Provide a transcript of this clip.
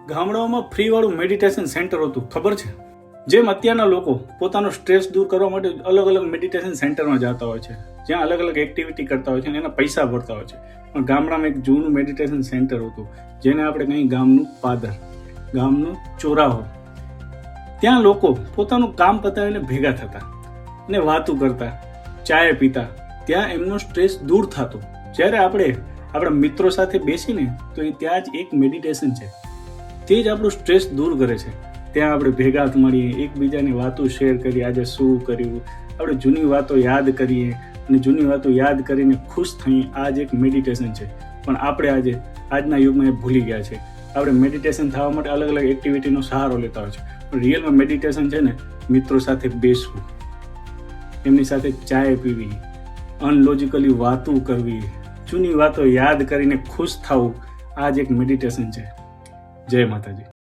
ગામડાઓમાં ફ્રીવાળું meditation centre હતું, ખબર છે? જેમ અત્યારના લોકો પોતાનો સ્ટ્રેસ દૂર કરવા માટે અલગ અલગ મેડિટેશન સેન્ટરમાં જતા હોય છે, જ્યાં અલગ અલગ એક્ટિવિટી કરતા હોય છે અને એના પૈસા ભરતા હોય છે. પણ ગામડામાં એક જૂનું મેડિટેશન સેન્ટર હતું, જેને આપણે કહીએ ગામનું પાદર, ગામનો ચોરાહો. ત્યાં લોકો પોતાનું કામ પતાવીને ભેગા થતા અને વાતું કરતા, ચાય પીતા. ત્યાં એમનો સ્ટ્રેસ દૂર થતો. જ્યારે આપણે આપણા મિત્રો સાથે બેસીને તો એ ત્યાં જ એક મેડિટેશન છે, તે જ આપણું સ્ટ્રેસ દૂર કરે છે. ત્યાં આપણે ભેગા મળીએ, એકબીજાની વાતો શેર કરીએ, આજે શું કર્યું, આપણે જૂની વાતો યાદ કરીએ અને જૂની વાતો યાદ કરીને ખુશ થઈએ. આ જ એક મેડિટેશન છે. પણ આપણે આજના યુગમાં એ ભૂલી ગયા છે. આપણે મેડિટેશન થવા માટે અલગ અલગ એક્ટિવિટીનો સહારો લેતા હોય છે. પણ રિયલમાં મેડિટેશન છે ને, મિત્રો સાથે બેસવું, એમની સાથે ચાય પીવી, અનલોજિકલી વાતો કરવી, જૂની વાતો યાદ કરીને ખુશ થવું, આ જ એક મેડિટેશન છે. જય માતાજી.